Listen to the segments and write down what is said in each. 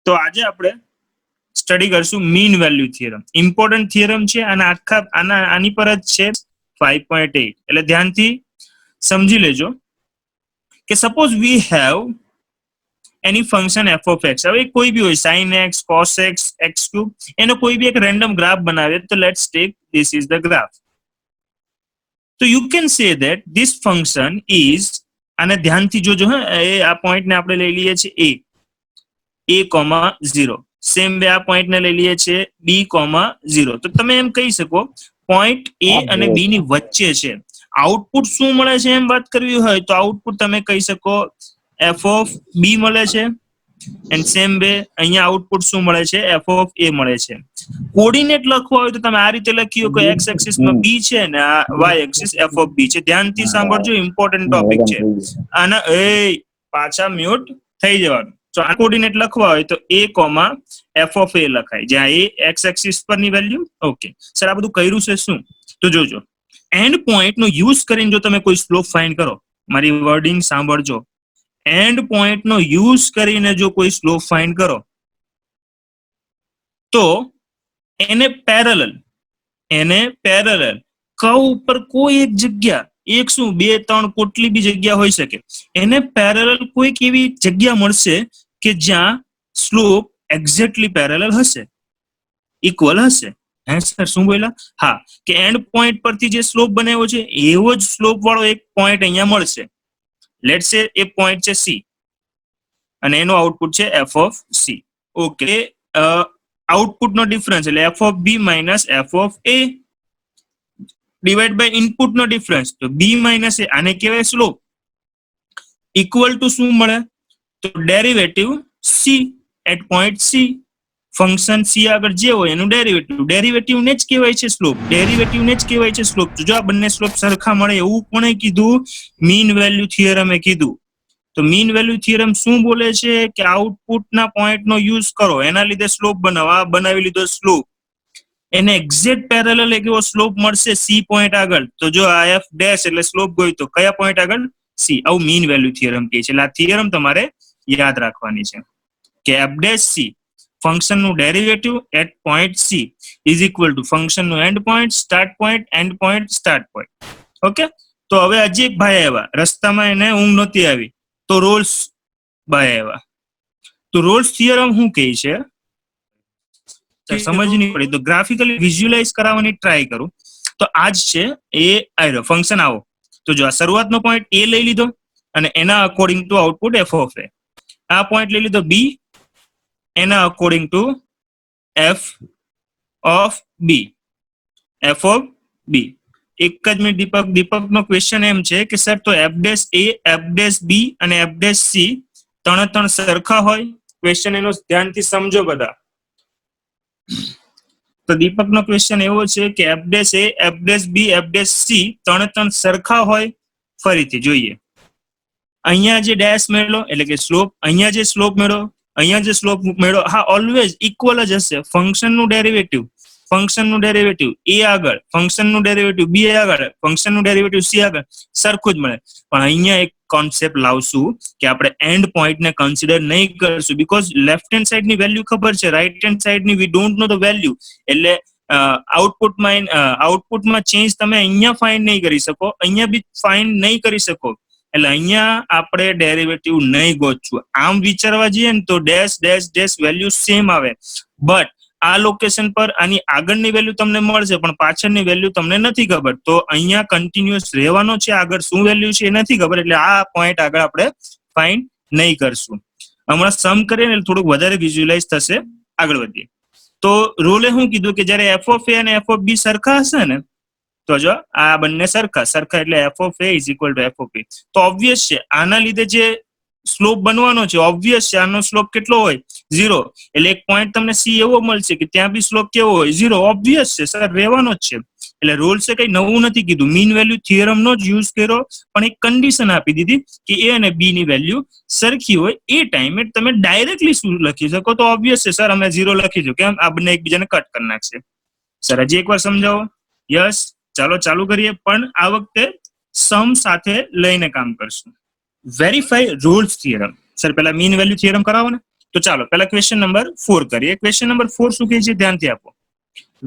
તો આજે આપણે સ્ટડી કરશું mean value theorem. Important theorem છે અને આની પર જ છે 5.8. એટલે ધ્યાનથી સમજી લેજો કે suppose we have any function f of x. હવે કોઈ બી હોય sin x, cos x, x cube, એનો કોઈ બી એક રેન્ડમ ગ્રાફ બનાવે તો let's take this is the graph. તો you can say that this function is, અને ધ્યાનથી જોજો હા, આ પોઈન્ટને આપણે લઈ લઈએ છીએ a,0. સેમ વે આ પોઈન્ટને લઈ લઈએ છીએ b,0. તો તમે એમ કહી શકો પોઈન્ટ a અને b ની વચ્ચે છે. આઉટપુટ શું મળે છે એમ વાત કરવી હોય તો આઉટપુટ તમે કહી શકો f of b મળે છે. એન્ડ સેમ વે અહીંયા આઉટપુટ શું મળે છે? f of a મળે છે. કોર્ડિનેટ લખવા હોય તો તમે આ રીતે લખ્યું કે x એક્સિસ માં b છે અને આ y axis f of b છે. ધ્યાનથી સાંભળજો, ઇમ્પોર્ટન્ટ ટોપિક છે. આના પાછા મ્યુટ થઈ જવાનું. તો આ કોર્ડિનેટ લખવા હોય તો a, f of a લખાય, જ્યાં a x એક્સિસ પરની વેલ્યુ. ઓકે સર, આ બધું કર્યું છે શું? તો જોજો, એન્ડ પોઈન્ટ નો યુઝ કરીને જો તમે કોઈ સ્લોપ ફાઇન્ડ કરો, મારી વર્ડિંગ સાંભળજો, એન્ડ પોઈન્ટ નો યુઝ કરીને જો કોઈ સ્લોપ ફાઇન્ડ કરો તો એને પેરેલલ કર્વ ઉપર કોઈ એક જગ્યા, એક શું 2, 3 કેટલી બી જગ્યા હોઈ શકે, એને પેરેલલ કોઈક એવી જગ્યા મળશે કે જ્યાં સ્લોપ એક્ઝેક્ટલી પેરેલલ હશે, ઇક્વલ હશે. હે સર, શું બોલ્યા? હા, કે એન્ડ પોઈન્ટ પરથી જે સ્લોપ બનાવ્યો છે એવો જ સ્લોપ વાળો એક પોઈન્ટ અહીંયા મળશે. લેટ્સ સે એ પોઈન્ટ છે C અને એનો આઉટપુટ છે f of C. Okay, output નો ડિફરન્સ એટલે f of b minus f of a divide by input નો ડિફરન્સ, તો b માઇનસ a. આને કહેવાય સ્લોપ. ઇક્વલ ટુ શું મળે? તો derivative c at point c. Function c આગળ જે હોય એનું ડેરિવેટિવ ને જ કહેવાય છે સ્લોપ. જો આ બંને સ્લોપ સરખા મળે એવું કોણે કીધું? મીન વેલ્યુ થિયરમે કીધું. તો મીન વેલ્યુ થિયરમ શું બોલે છે કે આઉટપુટના પોઈન્ટનો યુઝ કરો, એના લીધે સ્લોપ બનાવો. આ બનાવી લીધો સ્લોપ, એને એક્ઝેક્ટ પેરેલલ એક એવો સ્લોપ મળશે c પોઈન્ટ આગળ. તો જો આ f ડેશ એટલે સ્લોપ ગયો તો કયા પોઈન્ટ આગળ? c. આવું મીન વેલ્યુ થિયરમ કહે છે. એટલે આ થિયરમ તમારે યાદ રાખવાની છે કે f ડેશ c, ફંક્શન નું derivative at point c is equal to function નું end point, start point, end point, start point. Okay, તો હવે હજી એક ભાઈ આવ્યા, રસ્તામાં એને ઊંઘ નહોતી આવી તો રોલ્સ ભાઈ આવ્યા. તો રોલ્સ થિયરમ શું કહે છે સમજ નહીં પડી તો ગ્રાફિકલી વિઝ્યુઅલાઇઝ કરાવવાની ટ્રાય કરું. તો આ જ છે એ આયરો ફંક્શન. આવો તો જો આ શરૂઆતનો પોઈન્ટ a લઈ લીધો અને એના according to output f of a. આ પોઈન્ટ લઈ લીધો b, એના according to f of b. એક જ મિનિટ દીપકનો ક્વેશ્ચન એમ છે કે સર તો f dash a, f dash b અને f ડેશ c ત્રણ સરખા હોય? ક્વેશ્ચન એનો ધ્યાનથી સમજો બધા. તો દીપકનો ક્વેશ્ચન એવો છે કે f dash a, f dash b, f dash c ત્રણ સરખા હોય? ફરીથી જોઈએ, અહીંયા જે ડેશ મેળવો એટલે કે સ્લોપ, અહીંયા જે સ્લોપ મેળવો, અહીંયા જે સ્લોપ મેળવો, હા ઓલવેઝ ઇક્વલ જ હશે. ફંક્શનનું ડેરિવેટિવ a આગળ, ફંક્શનનું ડેરિવેટિવ b આગળ, ફંક્શનનું ડેરિવેટિવ c આગળ સરખું જ મળે. પણ અહીંયા એક કોન્સેપ્ટ લાવશું કે આપણે એન્ડ પોઈન્ટને કન્સિડર નહીં કરશું, બીકોઝ લેફ્ટ હેન્ડ સાઈડની વેલ્યુ ખબર છે, રાઈટ હેન્ડ સાઈડની we don't know the value. એટલે આઉટપુટમાં ચેન્જ તમે અહીંયા ફાઇન્ડ નહીં કરી શકો, અહીંયા બી ફાઇન્ડ નહીં કરી શકો. એટલે અહીંયા આપણે ડેરિવેટિવ નહીં ગોતશું. આમ વિચારવા જઈએ ને તો dash dash dash value same આવે, બટ આ લોકેશન પર આની આગળની વેલ્યુ તમને મળશે પણ પાછળની વેલ્યુ તમને નથી ખબર. તો અહીંયા કન્ટિન્યુઅસ રહેવાનો છે, આગળ શું વેલ્યુ છે એ નથી ખબર, એટલે આ પોઈન્ટ આગળ આપણે ફાઇન્ડ નહીં કરશું. હમણાં સમ કરીએ ને થોડુંક વધારે વિઝ્યુઅલાઇઝ થશે. આગળ વધીએ તો રોલે શું કીધું કે જ્યારે f of a અને f of b સરખા હશે ને, તો જો આ બંને સરખા એટલે f of a is equal two f of b. તો ઓબ્વિયસ છે આના લીધે જે સ્લોપ બનવાનો છે, ઓબ્વિયસ છે આનો સ્લોપ કેટલો હોય? 0. એટલે એક પોઈન્ટ તમને c એવો મળશે કે ત્યાં બી સ્લોપ કેવો હોય? 0. ઓબ્વિયસ છે સર, રહેવાનો જ છે. એટલે રોલ્સે કઈ નવું નથી કીધું, મીન વેલ્યુ થિયરમનો જ યુઝ કર્યો, પણ એક કન્ડિશન આપી દીધી કે a અને b ની વેલ્યુ સરખી હોય. એ ટાઈમે તમે ડાયરેક્ટલી શું લખી શકો? તો ઓબ્વિયસ છે સર, અમે 0 લખીશું. કેમ? આ બંને એકબીજાને કટ કરી નાખશે. સર હજી એકવાર સમજાવો. યસ, ચાલો ચાલુ કરીએ, પણ આ વખતે સમ સાથે લઈને કામ કરશું. Verify Rolls theorem. સર પહેલા મીન વેલ્યુ થિયરમ કરાવો ને. તો ચાલો પહેલા ક્વેશ્ચન નંબર 4 કરીએ. ક્વેશ્ચન નંબર 4 શું કહે છે ધ્યાનથી આપો.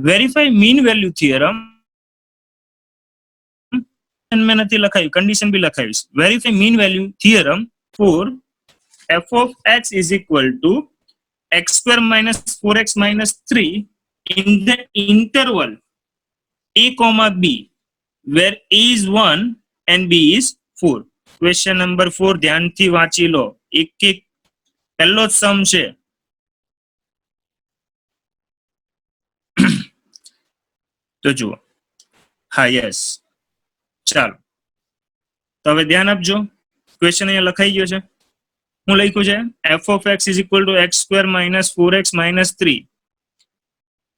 Verify mean value theorem. મેં નથી લખાયું, કન્ડિશન બી લખાવીશ. Verify mean value theorem for f of x is equal to x square minus 4x minus 3 in the interval a comma b where a is 1 and b is 4. Question number 4 ધ્યાનથી વાંચી લો. એક એક પહેલો જ સમ છે. તો જુઓ, હા યસ, ચાલો તો હવે ધ્યાન આપજો. ક્વેશ્ચન અહીંયા લખાઈ ગયો છે. હું લખ્યું છે f of x is equal to x square minus 4x minus 3.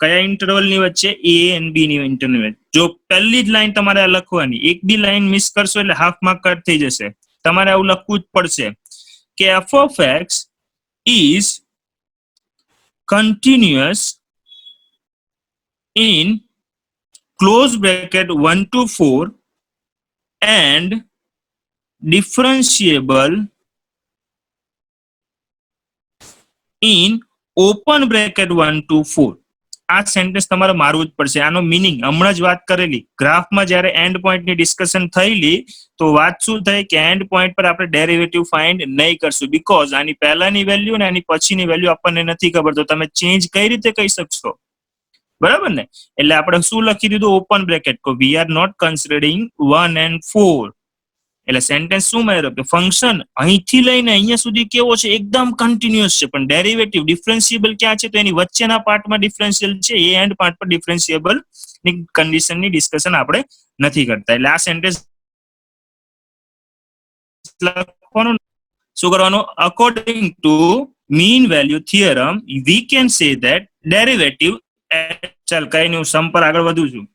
કયા ઇન્ટરવલ ની વચ્ચે? a and b ની ઇન્ટરવલ. જો પહેલી જ લાઈન તમારે આ લખવાની, એક બી લાઈન મિસ કરશો એટલે હાફ માર્ક કટ થઈ જશે. તમારે આવું લખવું જ પડશે કે f of x is continuous in close bracket 1 to 4 and differentiable in open bracket 1 to 4. આ સેન્ટેન્સ તમારે મારવું જ પડશે. આનો મિનિંગ હમણાં જ વાત કરેલી. ગ્રાફમાં જ્યારે એન્ડ પોઈન્ટની ડિસ્કશન થયેલી તો વાત શું થઈ કે એન્ડ પોઈન્ટ પર આપણે ડેરિવેટિવ ફાઇન્ડ નહીં કરશું, બીકોઝ આની પહેલાની વેલ્યુ અને આની પછીની વેલ્યુ આપણને નથી ખબર, તો તમે ચેન્જ કઈ રીતે કહી શકશો? બરાબર ને? એટલે આપણે શું લખી દીધું? Open bracket. કો we are not considering 1 and 4. એટલે સેન્ટેન્સ શું માર્યો કે ફંક્શન અહીંથી લઈને અહીંયા સુધી કેવો છે? એકદમ કન્ટિન્યુઅસ છે, પણ ડેરિવેટિવ ડિફરન્શિયેબલ ક્યાં છે? તો એની વચ્ચેના પાર્ટમાં ડિફરન્શિયલ છે, એ એન્ડ પાર્ટ પર ડિફરન્શિયેબલ ની કન્ડિશનની ડિસ્કશન આપણે નથી કરતા. એટલે આ સેન્ટેન્સ લખવાનું શું કરવાનું? According to mean value theorem we can say that derivative. ચાલ કઈ નહીં, હું સમ પર આગળ વધું છું,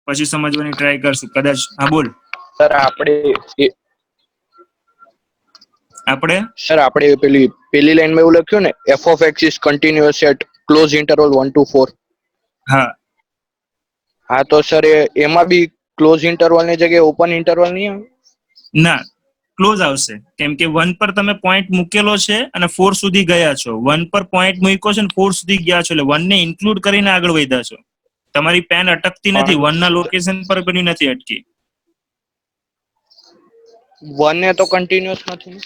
પછી સમજવાની ટ્રાય કરશું કદાચ. હા બોલ સર. આપણે પેલી લાઈનમાં એવું લખ્યું ને, f of x is continuous at close interval 1 to 4. હા તો સર એમાં બી ક્લોઝ ઇન્ટરવલ ની જગ્યાએ ઓપન ઇન્ટરવલ નહીં આવે? ના, ક્લોઝ આવશે, કેમ કે 1 પર તમે પોઈન્ટ મૂકેલો છે અને 4 સુધી ગયા છો. 1 પર પોઈન્ટ મૂક્યો છે અને 4 સુધી ગયા છો, એટલે 1 ને ઇન્ક્લુડ કરીને આગળ વધ્યા છો. તમારી પેન અટકતી નથી, 1 ના લોકેશન પર બની નથી અટકી. 1 ને તો કન્ટિન્યુઅસ નથી.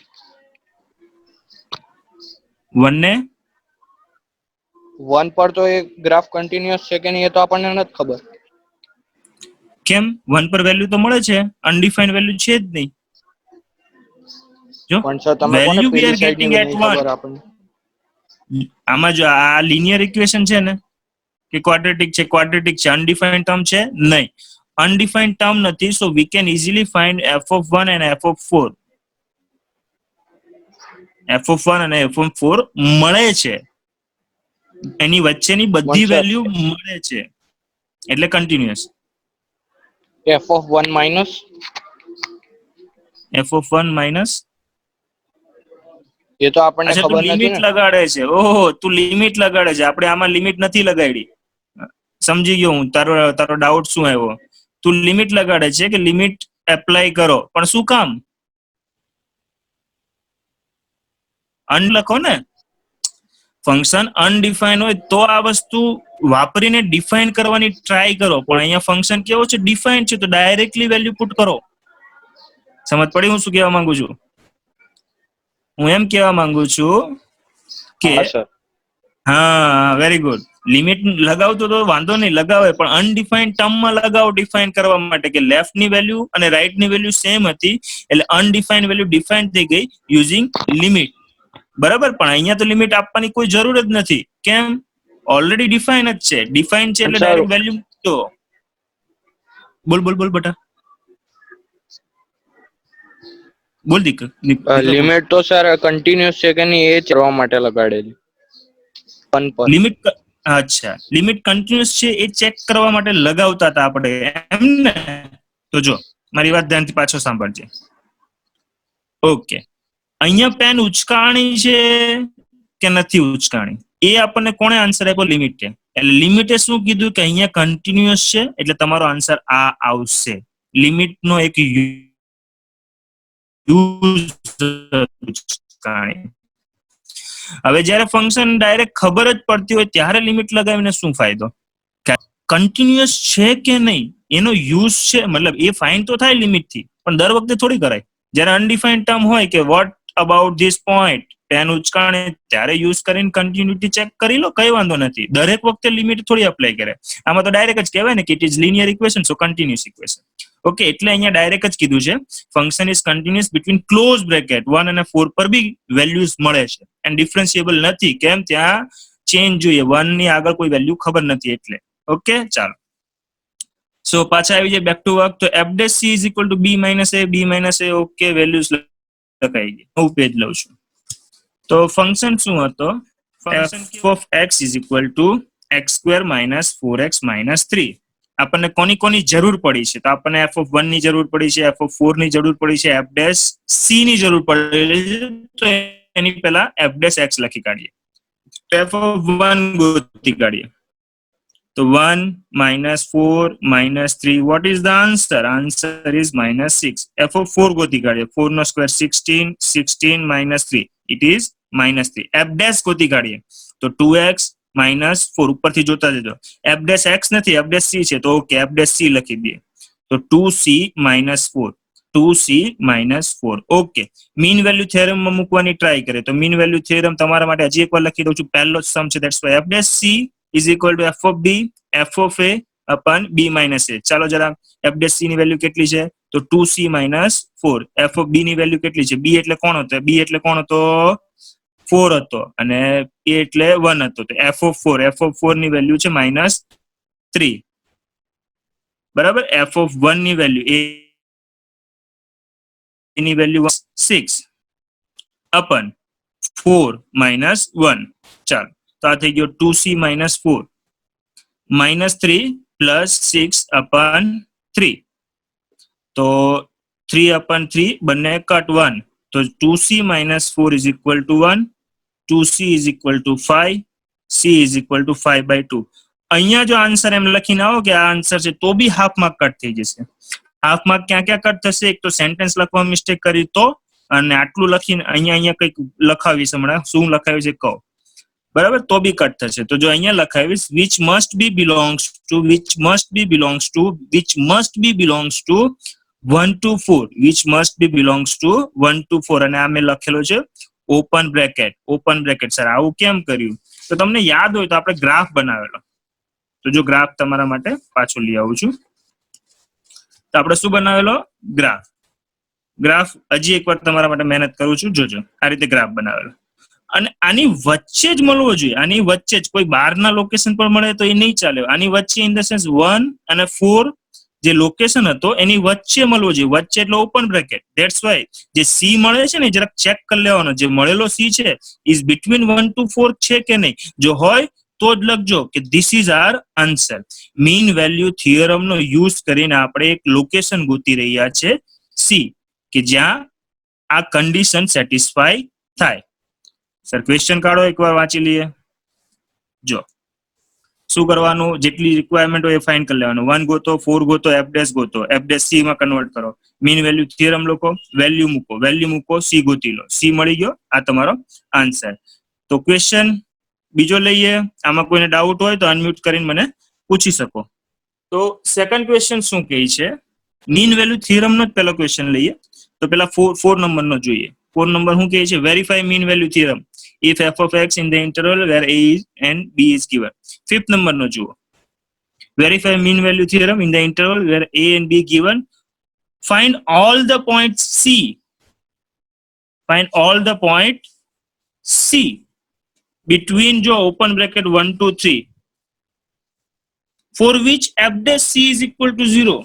1 ને 1 પર તો એ ગ્રાફ કન્ટિન્યુઅસ છે કે નહીં એ તો આપણને નથી ખબર. કેમ? 1 પર વેલ્યુ તો મળે છે, અનડિફાઇન્ડ વેલ્યુ છે જ નહીં. જો પણ સર તમે કોને વેલ્યુ વી પેલી આર સાઈડ ની ગેટિંગ એટ નહીં 1. ખબર આપણને. આમાં જો આ લિનિયર ઇક્વેશન છે ને કે ક્વાડ્રેટિક છે, ક્વાડ્રેટિક છે, અનડિફાઇન્ડ ટર્મ છે નહીં. અનડિફાઇન્ડ ટર્મ નથી, so we can easily find f of 1 and f of 4. f of 1 અને f of 4 મળે છે, એની વચ્ચેની બધી વેલ્યુ મળે છે, એટલે continuous. f of 1 minus f of 1 minus એ તો આપણને ખબર નથી લિમિટ ને. લગાડે છે. ઓહો, તું લિમિટ લગાડે છે. આપણે આમાં લિમિટ નથી લગાડી. સમજી ગયો હું, તારો ડાઉટ શું આવ્યો. તું લિમિટ લગાડે છે કે લિમિટ એપ્લાય કરો, પણ શું કામ? અન લખો ને. ફંક્શન અનડિફાઈન હોય તો આ વસ્તુ વાપરીને ડિફાઇન કરવાની ટ્રાય કરો, પણ અહીંયા ફંક્શન કેવો છે? ડિફાઇન છે, તો ડાયરેક્ટલી વેલ્યુ પુટ કરો. સમજ પડી હું શું કહેવા માંગુ છું? હું એમ કહેવા માંગુ છું કે હા, વેરી ગુડ. લિમિટ લગાવતો તો વાંધો નહીં, લગાવે, પણ અનડિફાઇન્ડ ટર્મમાં લગાવો ડિફાઇન કરવા માટે, કે લેફ્ટ ની વેલ્યુ અને રાઈટ ની વેલ્યુ સેમ હતી, એટલે અનડિફાઇન્ડ વેલ્યુ ડિફાઇન થઈ ગઈ યુઝિંગ લિમિટ. બરાબર, પણ અહીંયા તો લિમિટ આપવાની કોઈ જરૂર જ નથી. કેમ? ઓલરેડી ડિફાઇન જ છે. ડિફાઇન છે એટલે ડાયરેક્ટ વેલ્યુ મૂકજો. બોલ બોલ બોલ બેટા, બોલ દીકર. લિમિટ તો સર કન્ટિન્યુઅસ છે કે નહીં એ ચેક કરવા માટે લગાડેલી. લિમિટ, અચ્છા, લિમિટ કન્ટિન્યુઅસ છે એ ચેક કરવા માટે લગાવતા હતા આપણે, એમ ને? તો જો મારી વાત ધ્યાનથી પાછો સાંભળજે. ઓકે, અહીંયા પેન ઉચકાણી છે કે નથી ઉચકાણી એ આપણને કોણે આન્સર આપ્યો? લિમિટે. એટલે લિમિટે શું કીધું કે અહીંયા કન્ટિન્યુઅસ છે, એટલે તમારો આન્સર આ આવશે. લિમિટનો એક યુઝ ઉચકાણી. હવે જ્યારે ફંક્શન ડાયરેક્ટ ખબર જ પડતી હોય ત્યારે લિમિટ લગાવીને શું ફાયદો? કન્ટિન્યુઅસ છે કે નહીં એનો યુઝ છે, મતલબ એ ફાઇન તો થાય લિમિટ થી, પણ દર વખતે થોડી કરાય. જ્યારે અનડિફાઇન્ડ ટર્મ હોય કે what about this point pen ઉચકાણે ત્યારે યુઝ કરીને કન્ટિન્યુટી ચેક કરી લો, કઈ વાંધો નથી. દરેક વખતે લિમિટ થોડી અપ્લાય કરે. આમાં તો ડાયરેક્ટ જ કહેવાય ને કે it is linear equation, so continuous equation. Okay, એટલે અહીંયા ડાયરેક્ટ જ કીધું છે function is continuous between close bracket 1 અને 4 પર બી વેલ્યુઝ મળે છે એન્ડ ડિફરન્શિયેબલ નથી. કેમ? ત્યાં ચેન્જ જોઈએ, 1 ની આગળ કોઈ વેલ્યુ ખબર નથી એટલે. ઓકે, ચાલો. સો પાછા આવી જાય બેક ટુ વર્ક. તો f dash c is equal to b minus a. Okay, values લખાઈ ગઈ. હું પેજ લઉં છું. તો ફંક્શન શું હતો? f of x is equal to x square minus 4x minus 3. આપણને કોની કોની જરૂર પડી છે? તો આપણને f of 1 ની જરૂર પડી છે, f of 4 ની જરૂર પડી છે, f dash c ની જરૂર પડી છે. તો એની પહેલા f dash x લખી કાઢીએ. f of 1 ગોતી કાઢીએ. તો 1 minus 4 minus 3, what is the answer? Answer is minus 6. f of 4 ગોતી કાઢીએ. 4 નો square 16, 16 minus 3, it is minus 3. f dash ગોતી કાઢીએ. તો 2x minus 4 ઉપરથી જોતા જજો. f dash x નથી, f dash c છે, તો ઓકે f dash c લખી દઈએ. તો 2c minus 4, 2c minus 4. Okay, mean value theorem માં મૂકવાની ટ્રાય કરે. તો મીન વેલ્યુ થિયરમ તમારા માટે હજી એકવાર લખી દઉં છું. પહેલો જ સમ છે, that's why f dash c is equal to f of b f of a upon b minus a. ચાલો જરા f dash c ની વેલ્યુ કેટલી છે? તો 2c minus 4. f of b ની વેલ્યુ કેટલી છે? b એટલે કોણ હતો? b એટલે કોણ હતો? 4 હતો, અને a એટલે 1 હતો. તો f of 4 ની વેલ્યુ છે -3. બરાબર. f of 1 ની વેલ્યુ a ની વેલ્યુ 6 upon 4 minus 1. ચાલો, તો આ થઈ ગયો 2c minus 4 -3 plus 6 upon 3. તો 3 upon 3 બંને કટ 1. તો 2c minus 4 is equal to 1, 2c is equal to 5, c is equal to 5/2. અહીંયા જો આન્સર એમ લખીને આવો કે આ આન્સર છે, તો બી હાફ માર્ક કટ થઈ જશે. હાફ માર્ક ક્યાં ક્યાં કટ થશે? એક તો સેન્ટેન્સ લખવા મિસ્ટેક કરી તો, અને આટલું લખીને અહીંયા કંઈક લખાવીશ, હમણાં શું લખાવ્યું છે કહો. બરાબર, તો બી કટ થશે. તો જો અહીંયા લખાવીશ which must be belongs to 1 to 4, which must be belongs to 1 to 4, અને આ મેં લખેલો છે ઓપન બ્રેકેટ. સર આવું કેમ કર્યું? તો તમને યાદ હોય તો આપણે ગ્રાફ બનાવેલો. તો જો ગ્રાફ તમારા માટે પાછો લઈ આવું છું. તો આપણે શું બનાવેલો? ગ્રાફ હજી એકવાર તમારા માટે મહેનત કરું છું. જોજો, આ રીતે ગ્રાફ બનાવેલો. અને આની વચ્ચે જ મળવો જોઈએ. આની વચ્ચે જ, કોઈ બહારના લોકેશન પર મળે તો એ નહીં ચાલે. આની વચ્ચે ઇન ધ સેન્સ 1 અને 4 જે લોકેશન હતો એની વચ્ચે મળવો જોઈએ. વચ્ચે એટલે ઓપન બ્રેકેટ. ધેટ્સ વાય જે સી મળે છે ને, જરાક ચેક કરી લેવાનો. જે મળેલો સી છે ઇઝ બિટવીન 1 to 4 છે કે નહીં. જો હોય તો જ લખજો કે this is our answer. Mean value theorem નો યુઝ કરીને આપણે એક લોકેશન ગોતી રહ્યા છે સી, કે જ્યાં આ કન્ડિશન સેટિસ્ફાય થાય. સર ક્વેશ્ચન કાઢો, એકવાર વાંચી લઈએ. જો શું કરવાનું? જેટલી રિક્વાયરમેન્ટ હોય એ ફાઇન્ડ કરી લેવાનું. 1 ગોતો, 4 ગોતો, f dash ગોતો, f dash c માં કન્વર્ટ કરો. મીન વેલ્યુ થિયરમ લખો, વેલ્યુ મૂકો, c ગોતી લો. c મળી ગયો, આ તમારો આન્સર. તો ક્વેશ્ચન બીજો લઈએ. આમાં કોઈને ડાઉટ હોય તો અનમ્યુટ કરીને મને પૂછી શકો. તો સેકન્ડ ક્વેશ્ચન શું કહે છે? મીન વેલ્યુ થિયરમ નો જ પહેલો ક્વેશ્ચન લઈએ. તો પેલા 4 નંબર નો જોઈએ. 4 નંબર શું કહે છે? Verify mean value theorem if f of x in the interval where a is and b is given. 5th number no juo. Verify mean value theorem in the interval where a and b given. Find all the points c. Between jo open bracket 1 to 3 for which f dash c is equal to 0.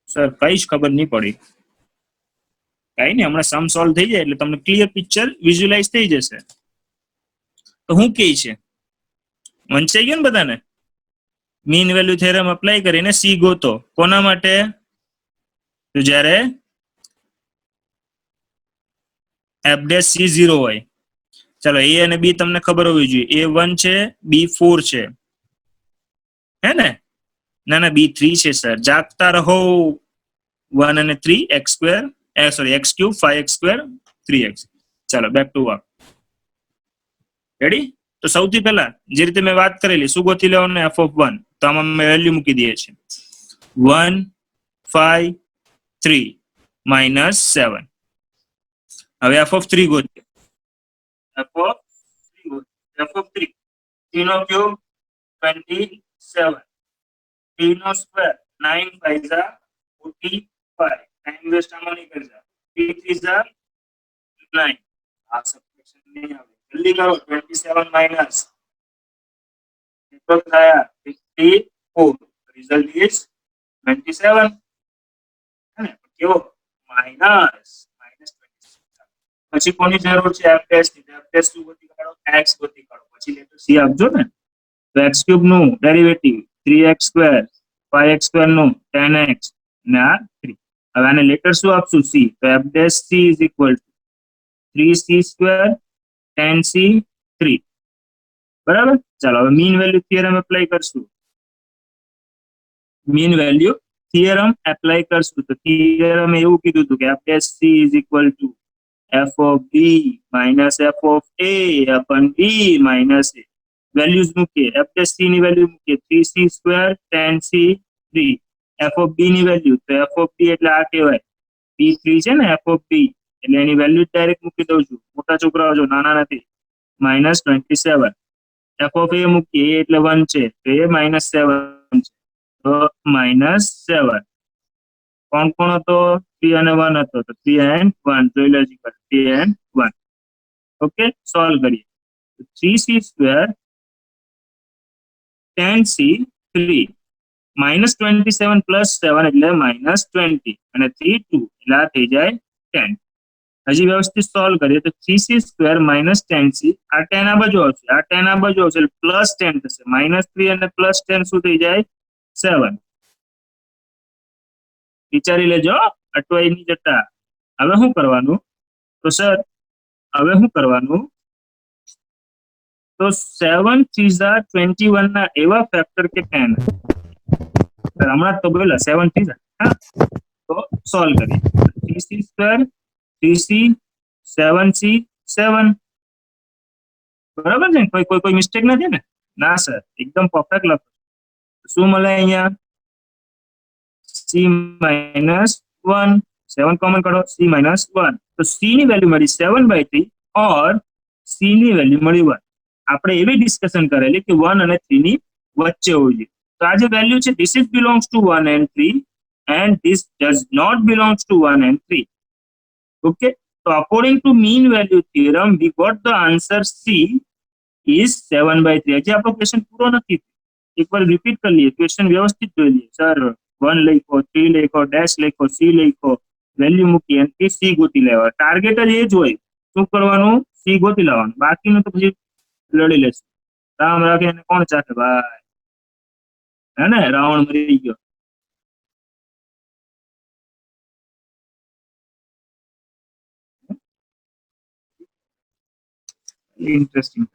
Sir, કઈ જ ખબર નહીં પડી. કઈ નહીં, હમણાં સમ solve થઈ જાય એટલે તમને ક્લિયર પિક્ચર વિઝ્યુઅલાઇઝ થઈ જશે. તો શું કહે છે? વંચાઈ ગયું ને બધાને? મીન વેલ્યુ થિયરમ અપ્લાય કરીને સી ગોતો. કોના માટે? તો જ્યારે f dash c 0 હોય. ચાલો, a અને b તમને ખબર હોવી જોઈએ. a 1 છે, b 4 છે, હે ને? ના, b 3 છે. સર જાગતા રહો. 1 અને 3 x cube 5x square 3x. ચાલો બેક ટુ વર્ક. રેડી? તો સૌથી પહેલા જે રીતે મેં વાત કરેલી શું ગોતી લેવાનું એફ ઓફ 1, તો આમાં અમે વેલ્યુ મૂકી દઈએ છીએ 1 5 3 -7. હવે એફ ઓફ 3 ગોતીએ. એફ ઓફ 3 ગોતીએ. એફ ઓફ 3 3 નો ક્યુબ 27, 3 નો સ્ક્વેર 9 5 જા 45, ટાઈમ વેસ્ટ આમાં નહીં કરતા. 3 3 જા 9. આ સબટ્રેક્શન નહીં આવે. જલ્દી કરો. 27 માઇનસ કેટલો થયા 54. Result is 27. હે ને? કેવો માઇનસ -27. પછી કોની જરૂર છે એફ ટેસ્ટ ની? એફ ટેસ્ટ શું ગોતી કાઢો? એક્સ ગોતી કાઢો. પછી લેટર સી આપજો ને. તો એક્સ ક્યુબ નું ડેરિવેટિવ 3x² 5x² નું 10x ને આ 3. હવે આને લેટર શું આપશું? સી. તો f dash c is equal to 3c² 10c 3. બરાબર. ચાલો હવે મીન વેલ્યુ થિયરમ એપ્લાય કરશું. મીન વેલ્યુ થિયરમ એપ્લાય કરશું. તો થિયરમ એવું કીધું હતું કે f dash c is equal to f of b minus f of a upon b minus a. Values મૂકીએ. એફ ડેશ સી ની વેલ્યુ મૂકીએ 3c² 10c 3. એફ ઓફ બી ની વેલ્યુ તો એફ ઓફ બી એટલે આ કહેવાય p3 છે ને એફ ઓફ બી એટલે એની વેલ્યુ ડાયરેક્ટ મૂકી દઉં છું. મોટા છોકરાઓ જો નાના નથી. -27. એફ ઓફ એ મૂકીએ એટલે 1 છે તો એ -7 છે તો -7. કોણ કોણ હતો? 3 અને 1 હતો તો 3 and 1 જોઈ લેજો. 3 and 1. ઓકે, સોલ્વ કરીએ. 3c² 10c 3 -27 + 7 એટલે -20 અને 3 2 એટલે આ થઈ જાય 10. હજી વ્યવસ્થિત સોલ્વ કરીએ તો 3c² - 10c આ 10 આ બાજુ આવશે, આ 10 આ બાજુ આવશે એટલે +10 થશે. -3 અને +10 શું થઈ જાય? 7. વિચારી લેજો, અટવાઈ નહીં જતા. હવે શું કરવાનું? તો સર હવે શું કરવાનું? તો 7 3 21 ના એવા ફેક્ટર કે 10. હમણાં તો બોલા 7 3 હા, તો સોલ્વ કરીએ. 3c² 3c 7c 7. બરાબર છે? કોઈ મિસ્ટેક નથી ને? ના સર, એકદમ પરફેક્ટ લખો. શું મળે અહીંયા? c -1. 7 કોમન કાઢો, c -1. તો c ની વેલ્યુ મળી 7/3 ઓર c ની વેલ્યુ મળી 1. આપણે એવી ડિસ્કશન કરેલી કે 1 અને 3 ની વચ્ચે હોવી જોઈએ. તો આ જે વેલ્યુ છે this is belongs to 1 and 3 and this does not belongs to 1 and 3. Okay, so according to mean value theorem we got the answer c is 7/3. હજી આપણો ક્વેશ્ચન પૂરો નથી. એકવાર રિપીટ કરી લઈએ, ક્વેશ્ચન વ્યવસ્થિત જોઈ લઈએ. સર 1 લખો, 3 લખો, ડેશ લખો, સી લખો, વેલ્યુ મૂકી અને સી ગોતી લેવા. ટાર્ગેટ જ એ જ હોય. શું કરવાનું? સી ગોતી લેવાનું. બાકીનું તો પછી લડી લેશું. રામ રાખે એને કોણ ચાખે ભાઈ? હે ને? રાવણ મરી ગયો. ઇન્ટરેસ્ટિંગ.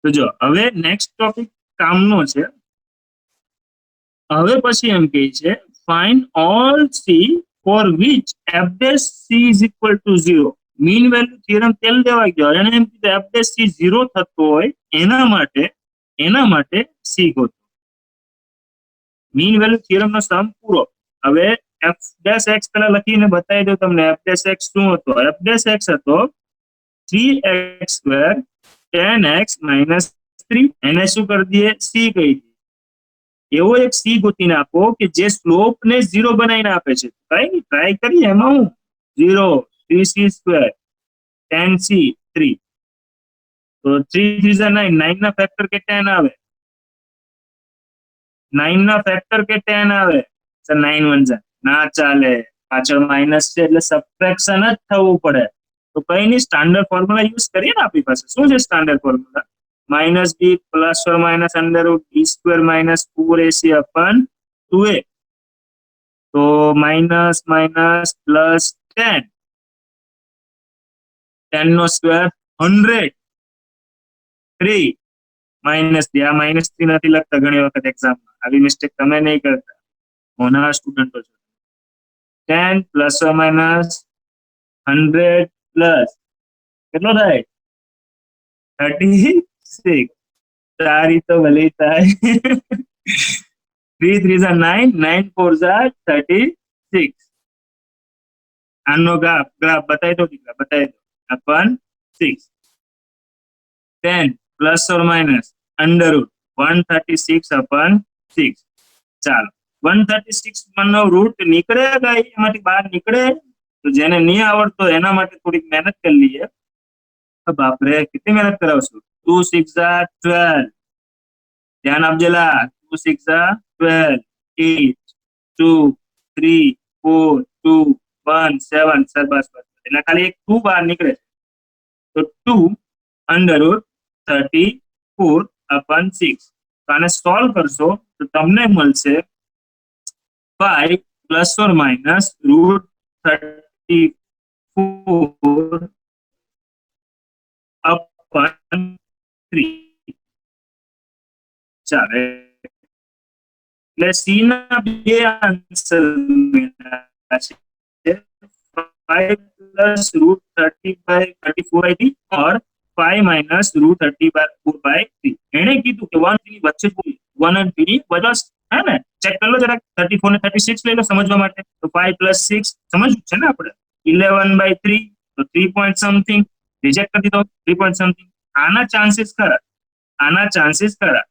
તો જો હવે નેક્સ્ટ ટોપિક કામનો છે. હવે પછી એમ કહે છે find all c for which f dash c is equal to 0. Mean value theorem તેલ દેવાઈ ગયો. એને એમ કીધું એફ ડેશ સી 0 થતો હોય એના માટે સી ગોતો. મીન વેલ્યુ થિયરમ નો સમ પૂરો. હવે એફ ડેશ એક્સ પેલા લખીને બતાવી દઉં તમને. એફ ડેશ એક્સ શું હતો? એફ ડેશ એક્સ હતો 3x² 10x - 3. એને શું કરી દઈએ? સી કહી દઈએ. એવો એક સી ગોતીને આપો કે જે સ્લોપ ને 0 બનાવીને આપે છે. કઈ નહીં, ટ્રાય કરીએ. એમાં હું 0 3c² 10c 3. તો 3 3 9. 9 ના ફેક્ટર કેટલા એના આવે? 9 ના ફેક્ટર કેટલા આવે? સર 9 1 જા ના ચાલે. પાછળ માઇનસ છે એટલે સબટ્રેક્શન જ થવું પડે. તો કઈ નહીં, સ્ટાન્ડર્ડ ફોર્મ્યુલા યુઝ કરીએ ને. આપણી પાસે શું છે standard formula? -b ± √b² - 4ac upon 2a. તો માઇનસ માઇનસ પ્લસ 10. 10 નો સ્ક્વેર 100. 3 -3. આ -3 નથી લખતા ઘણી વખત એક્ઝામમાં. આવી મિસ્ટેક તમે નહીં કરતા, હોનારા સ્ટુડન્ટો છો. 10 ± 100 પ્લસ કેટલો થાય? 36 તારી તો ભલે થાય 3 3 are 9 9 4 are 36 આનો ગ્રાફ બતાવી દો દીકરા બતાવી દો upon 6 10 plus or minus under root 136 upon 6 ચાલો 136 મનો રૂટ નીકળે ગઈ એમાંથી બહાર નીકળે તો જેને નહીં આવડતો એના માટે થોડીક મહેનત કરી લઈએ બાપરે કેટલી મહેનત કરાવશું 2 6 are 12 ध्यान आपजेला 2 6 are 12 8 2 3 4 2 1 7 સર બસ એટલે ખાલી એક 2 બહાર નીકળે તો 2 અંડર રૂટ 34 upon 6 તો આને સોલ્વ કરશો તો તમને મળશે 5 plus or minus route 34 upon 3 ચાલે એટલે સી ના બે આન્સર મળ્યા છે 5 plus root 30/34/3 और 5 minus root 30/4/3 એને કીધું કે 1 3 વચ્ચે 1 and 3 બધા है ना चेक कर लो जरा 34 ने 36 ले लो समझवा માટે તો 5 plus 6 સમજવું છે ને આપણે 11/3 તો 3 point something રિજેક્ટ કરી દીધો 3 point something આના ચાન્સીસ ખરા આના ચાન્સીસ ખરા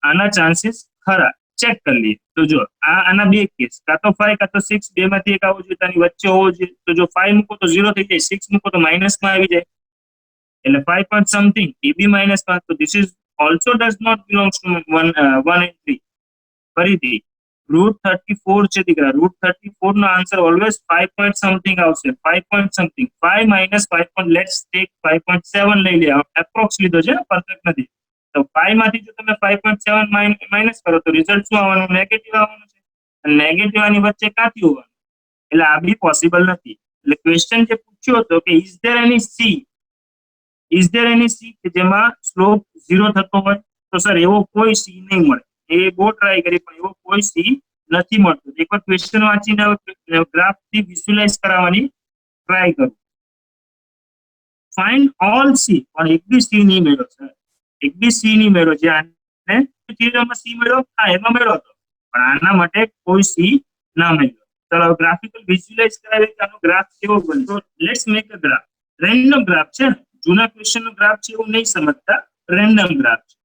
આના ચાન્સીસ ખરા ચેક કરી લઈએ તો જો આના બે કેસ કાં તો 5 કાં તો 6 બે માંથી એક આવવો જોઈએ તેની વચ્ચે હોવો જોઈએ તો જો 5 મૂકો તો 0 થઈ જાય 6 મૂકો તો માઇનસ માં આવી જાય એટલે 5 point something a b minus માં તો this is also does not belongs to 1 and 3 ફરીથી રૂટ 34 છે દીકરા રૂટ 34 નો આન્સર ઓલવેઝ 5 point something આવશે 5 point something 5 minus 5 point let's take 5.7 લઈ લે એપ્રોક્સ લીધો છે પરફેક્ટ નથી તો 5 માંથી જો તમે 5.7 માઇનસ કરો તો રિઝલ્ટ શું આવવાનું નેગેટિવ આવવાનું છે અને નેગેટિવ આની વચ્ચે કાથી હોવાનું એટલે આ બી પોસિબલ નથી એટલે ક્વેશ્ચન જે પૂછ્યો હતો કે ઇઝ ધેર એની સી કે જેમાં સ્લોપ 0 થતો હોય તો સર એવો કોઈ સી નહીં મળે એ બહુ ટ્રાય કરી પણ એવો કોઈ સી નથી મળતો એકવાર ક્વેશ્ચન વાંચીને ગ્રાફ થી વિઝ્યુઅલાઇઝ કરાવવાની ટ્રાય કરો ફાઇન્ડ ઓલ સી પણ એક બી સી નહીં મળ્યો સર એક બી સી નહીં મળ્યો જે આને થિયરમમાં સી મળ્યો હા એમાં મળ્યો હતો પણ આના માટે કોઈ સી ના મળ્યો ચલો ગ્રાફિકલ વિઝ્યુઅલાઇઝ કરાવીએ કે આનો ગ્રાફ કેવો બને તો let's make a graph random graph છે જૂના ક્વેશ્ચન નો ગ્રાફ છે એવું નહીં સમજતા રેન્ડમ ગ્રાફ છે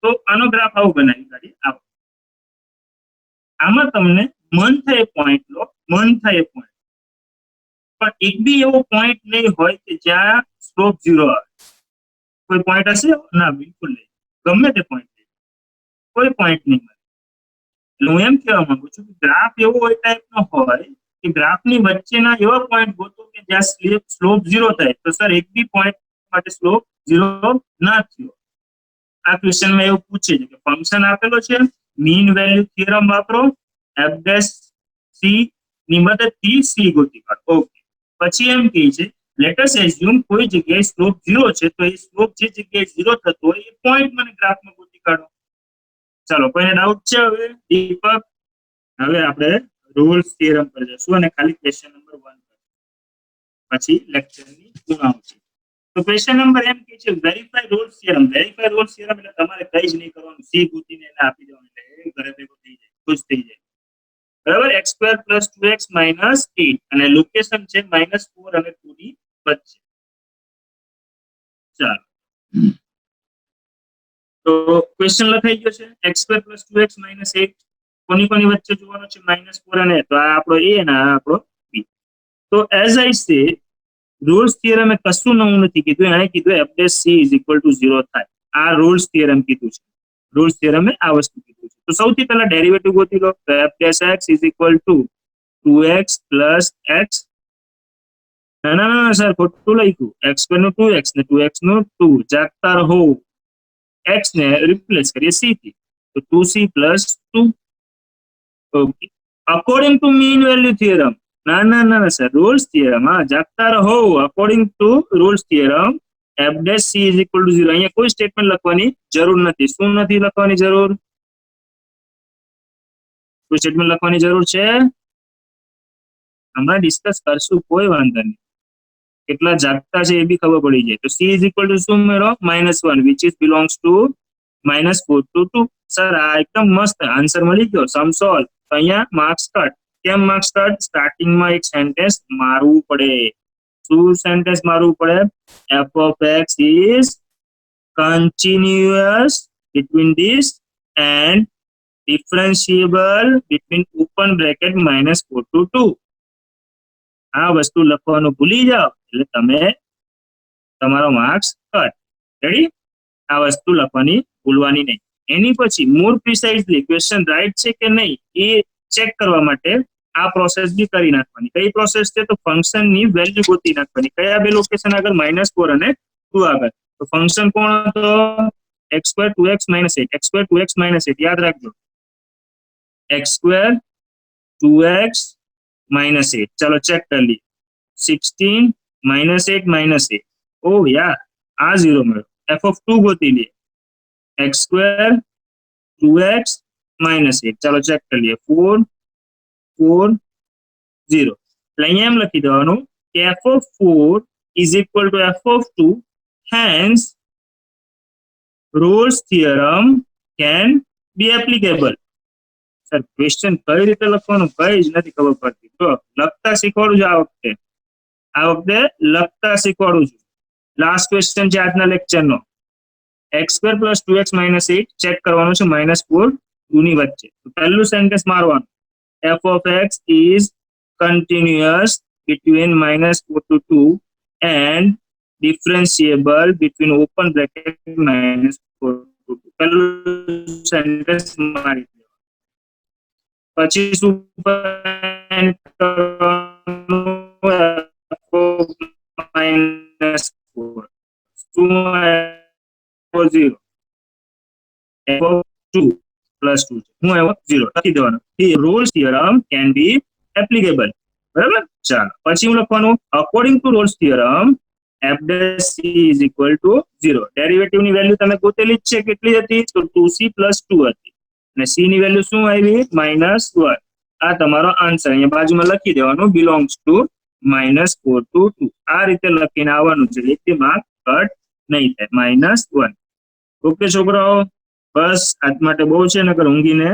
તો આનો ગ્રાફ આવો બનાવી કાઢીએ આવો આમાં તમને મન થાય પોઈન્ટ લો મન થાય પોઈન્ટ પણ એક બી એવો પોઈન્ટ નહીં હોય કે જ્યાં સ્લોપ 0 આવે કોઈ પોઈન્ટ હશે ના બિલકુલ નહીં ગમે તે પોઈન્ટ કોઈ પોઈન્ટ નહીં મળે એટલે હું એમ કહેવા માંગુ છું કે ગ્રાફ એવો એ ટાઈપનો હોય કે ગ્રાફની વચ્ચેના એવા પોઈન્ટ ગોતો કે જ્યાં સ્લોપ 0 થાય તો સર એક બી પોઈન્ટ માટે સ્લોપ 0 ના થયો આ ક્વેશ્ચનમાં એવું પૂછે છે કે ફંક્શન આપેલો છે મીન વેલ્યુ થિયરમ વાપરો f' c ની મદદથી c ગોતી કાઢો ઓકે પછી એમ કહે છે લેટ અસ એઝ્યુમ કોઈ જગ્યાએ સ્લોપ 0 છે તો એ સ્લોપ જે જગ્યાએ 0 થતો હોય એ પોઈન્ટ મને ગ્રાફમાં ગોતી કાઢો ચાલો કોઈને ડાઉટ છે હવે દીપક હવે આપણે રોલ્સ થિયરમ પર જશું અને ખાલી ક્વેશ્ચન નંબર 1 પછી લેક્ચરની પૂર્ણ આવશે તો ક્વેશ્ચન નંબર એમ કે છે વેરીફાઈ રોલ્સ થિયરમ એટલે તમારે કઈ જ નહીં કરવાનું સી ગોતીને એને આપી દેવાનું એટલે ઘરે ભેગો થઈ જાય ખુશ થઈ જાય બરાબર x² + 2x - 8 અને લોકેશન છે -4 અને 2 ની વચ્ચે ચાલો તો ક્વેશ્ચન લખાઈ ગયો છે x² + 2x - 8 કોની વચ્ચે જોવાનો છે -4 અને તો આ આપણો a અને આ આપણો b તો એઝ આઈ સે રોલ્સ થિયરમ એ કશું નવું નથી કીધું એણે કીધું f' c = 0 થાય આ રોલ્સ થિયરમ કીધું છે રોલ્સ થિયરમે આ વસ્તુ કીધું છે તો સૌથી પહેલા ડેરિવેટિવ ગોતી લો તો f' = 2x + x ના સર ખોટું લખ્યું x² નું 2x ને 2x નું 2 જાગતા રહો x ને રિપ્લેસ કરીએ c થી તો 2c + 2 okay according to mean value theorem ના સર રોલ્સ થિયરમ હા જાગતા રહો according to Rolls theorem f' c = 0 અહીંયા કોઈ સ્ટેટમેન્ટ લખવાની જરૂર નથી શું નથી લખવાની જરૂર કોઈ સ્ટેટમેન્ટ લખવાની જરૂર છે હમણાં ડિસ્કસ કરશું કોઈ વાંધો નહીં કેટલા જાગતા છે એ બી ખબર પડી જાય. તો c ઇઝ ઇક્વલ ટુ શું મેળવો -1 which is belongs to -4 to 2. Sir આ એકદમ મસ્ત આન્સર મળી ગયો. સમ સોલ્વ. તો અહીંયા માર્ક્સ કટ. કેમ માર્ક્સ કટ? સ્ટાર્ટિંગમાં એક સેન્ટેન્સ મારવું પડે. શું સેન્ટેન્સ મારવું પડે? f of x is continuous between this and differentiable between open bracket -4 to 2. આ વસ્તુ લખવાનું ભૂલી જાઓ એટલે તમે તમારો માર્ક્સ કટ. રેડી? આ વસ્તુ લખવાની ભૂલવાની નહીં. એની પછી મોર પ્રિસાઇઝલી ક્વેશ્ચન રાઈટ છે કે નહીં એ ચેક કરવા માટે આ પ્રોસેસ બી કરી નાખવાની. કઈ પ્રોસેસ છે? તો ફંક્શનની વેલ્યુ ગોતી નાખવાની. કયા બે લોકેશન આગળ? -4 અને 2 આગળ. તો ફંક્શન કોણ હતો? x2 2x - 8. x2 2x - 8 યાદ રાખજો. x2 2x - 8. ચલો ચેક કરી લઈએ. 16 -8 -8. ઓ યાર આ 0 મળ્યો. f of 2 ગોતી લઈએ. x2 2x - 8. ચલો ચેક કરી લઈએ. 4 4 0. એટલે અહીંયા એમ લખી દેવાનું કે f of 4 is equal to f of 2, hence Rolle's theorem can be applicable. Sir question કઈ રીતે લખવાનું કઈ જ નથી ખબર પડતી. તો લખતા શીખવાડું છું આ વખતે લખતા શીખવાડું છું. લાસ્ટ ક્વેશ્ચન છે આજના લેક્ચરનો. x2 + 2x - 8 ચેક કરવાનું છે -4 2 ની વચ્ચે. તો પહેલું સેન્ટેન્સ મારવાનું f of x is continuous between -4 to 2 and differentiable between open bracket -4 to 2. પહેલું સેન્ટેન્સ મારી દેવાનું. પછી શું કરવાનું? f of -4 શું 0 f of 2 + 2 હું આવ્યો 0 લખી દેવાનું. Rolle's theorem can be applicable. બરાબર? ચાલો પછી હું લખવાનું according to Rolls theorem f dash c is equal to 0. Derivative ની વેલ્યુ તમે ગોતેલી જ છે. કેટલી હતી? તો 2c + 2 હતી અને c ની વેલ્યુ શું આવી? -1. આ તમારો આન્સર. અહીંયા બાજુમાં લખી દેવાનું બિલોંગ્સ ટુ -4 to 2. આ રીતે લખીને આવવાનું છે. એક માર્ક કટ નહીં થાય. -1. ઓકે છોકરાઓ, બસ આજ માટે બહુ છે, નકર ઊંઘીને